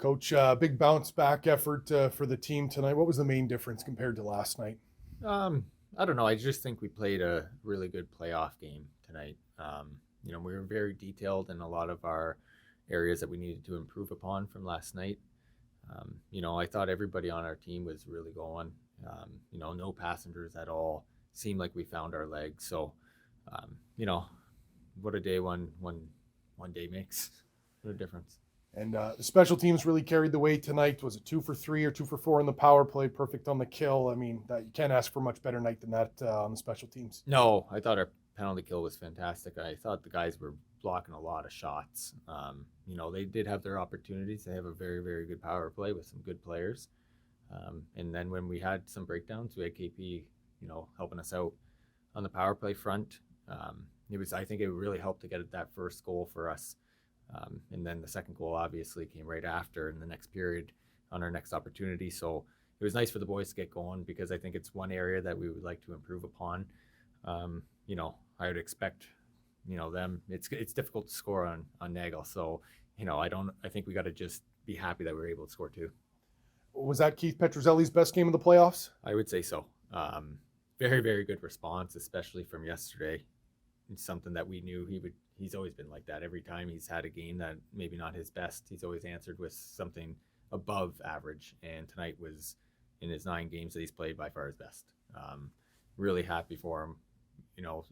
Coach, big bounce back effort for the team tonight. What was the main difference compared to last night? I don't know. I just think we played a really good playoff game tonight. We were very detailed in a lot of our areas that we needed to improve upon from last night. I thought everybody on our team was really going. No passengers at all. Seemed like we found our legs. So, um, you know, what a day one day makes. What a difference. And the special teams really carried the weight tonight. Was it 2 for 3 or 2 for 4 on the power play? Perfect on the kill. I mean, you can't ask for a much better night than that on the special teams. No, I thought our penalty kill was fantastic. I thought the guys were blocking a lot of shots. They did have their opportunities. They have a very, very good power play with some good players. And then when we had some breakdowns, we had KP, helping us out on the power play front. I think it really helped to get that first goal for us. And then the second goal obviously came right after in the next period on our next opportunity. So it was nice for the boys to get going because I think it's one area that we would like to improve upon. I would expect, them. It's difficult to score on Nagel. So, I think we got to just be happy that we were able to score too. Was that Keith Petruzzelli's best game of the playoffs? I would say so. Very, very good response, especially from yesterday. It's something that we knew he's always been like that. Every time he's had a game that maybe not his best, he's always answered with something above average. And tonight was, in his 9 games that he's played, by far his best. Really happy for him.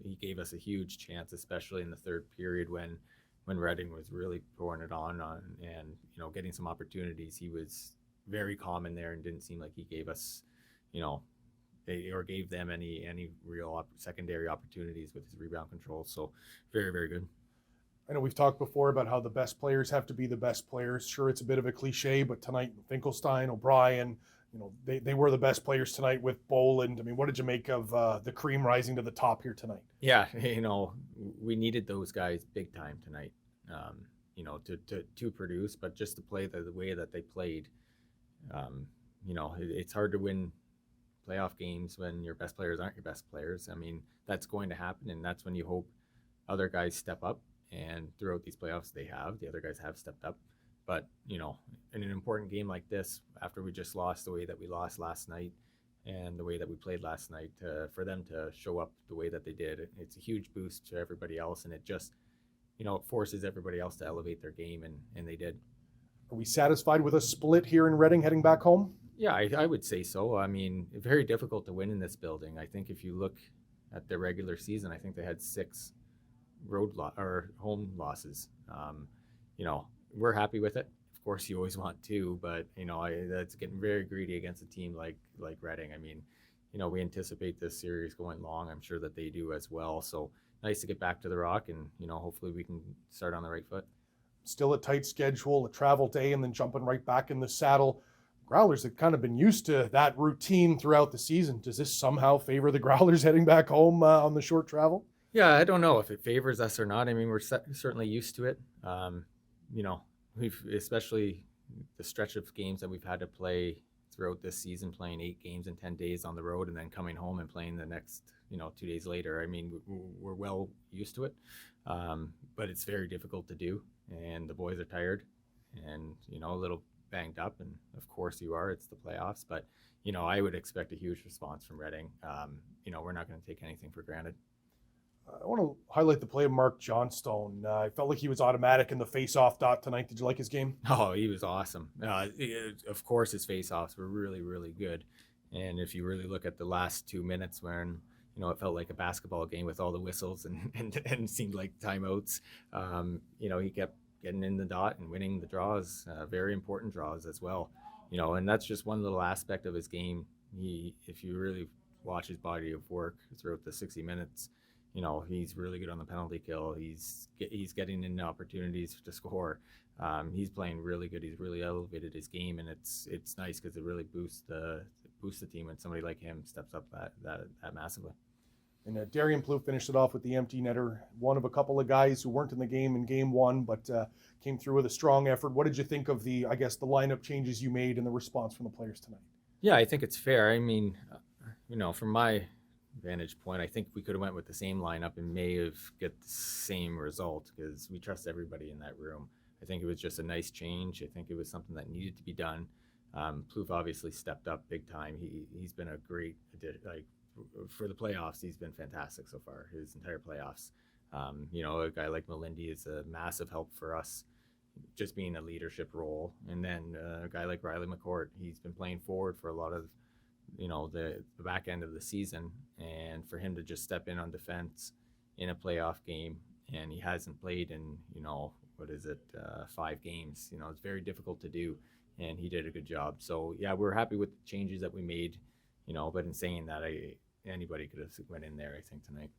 He gave us a huge chance, especially in the third period when Reading was really pouring it on and getting some opportunities. He was very calm in there and didn't seem like he gave us, or gave them any real secondary opportunities with his rebound control. So very, very good. I know we've talked before about how the best players have to be the best players. Sure, it's a bit of a cliche, but tonight, Finkelstein, O'Brien, they were the best players tonight with Boland. I mean, what did you make of the cream rising to the top here tonight? Yeah, we needed those guys big time tonight, to produce, but just to play the way that they played. It's hard to win playoff games when your best players aren't your best players. I mean, that's going to happen, and that's when you hope other guys step up. And throughout these playoffs, the other guys have stepped up. But, in an important game like this, after we just lost the way that we lost last night and the way that we played last night, for them to show up the way that they did, it's a huge boost to everybody else. And it just, it forces everybody else to elevate their game, and they did. Are we satisfied with a split here in Reading heading back home? Yeah, I would say so. I mean, very difficult to win in this building. I think if you look at the regular season, I think they had 6 or home losses. We're happy with it. Of course, you always want 2, but that's getting very greedy against a team like Reading. I mean, we anticipate this series going long. I'm sure that they do as well. So nice to get back to the Rock, and hopefully we can start on the right foot. Still a tight schedule, a travel day, and then jumping right back in the saddle. Growlers have kind of been used to that routine throughout the season. Does this somehow favor the Growlers heading back home on the short travel? Yeah, I don't know if it favors us or not. I mean, we're certainly used to it. We've, especially the stretch of games that we've had to play throughout this season, playing 8 games in 10 days on the road and then coming home and playing the next, 2 days later. I mean, we're well used to it, but it's very difficult to do. And the boys are tired and, a little banged up. And of course you are, it's the playoffs, but, I would expect a huge response from Reading. We're not going to take anything for granted. I want to highlight the play of Mark Johnstone. I felt like he was automatic in the face-off dot tonight. Did you like his game? Oh, he was awesome. Of course, his face-offs were really, really good. And if you really look at the last 2 minutes when, it felt like a basketball game with all the whistles and seemed like timeouts, he kept getting in the dot and winning the draws, very important draws as well. And that's just one little aspect of his game. If you really watch his body of work throughout the 60 minutes, he's really good on the penalty kill. He's getting in opportunities to score. He's playing really good. He's really elevated his game, and it's nice because it really boosts the team when somebody like him steps up that massively. And Darian Plouffe finished it off with the empty netter. One of a couple of guys who weren't in the game in game 1, but came through with a strong effort. What did you think of the lineup changes you made and the response from the players tonight? Yeah, I think it's fair. I mean, from my vantage point, I think we could have went with the same lineup and may have get the same result because we trust everybody in that room. I think it was just a nice change. I think it was something that needed to be done. Plouffe obviously stepped up big time. He's been a great addition. Like for the playoffs, he's been fantastic so far. His entire playoffs. You know, a guy like Melindy is a massive help for us, just being a leadership role. And then a guy like Riley McCourt, he's been playing forward for a lot of, you know, the back end of the season, and for him to just step in on defense in a playoff game, and he hasn't played in, you know, what is it, 5 games. You know, it's very difficult to do, and he did a good job. So yeah, we're happy with the changes that we made, you know. But in saying that, anybody could have went in there, I think, tonight.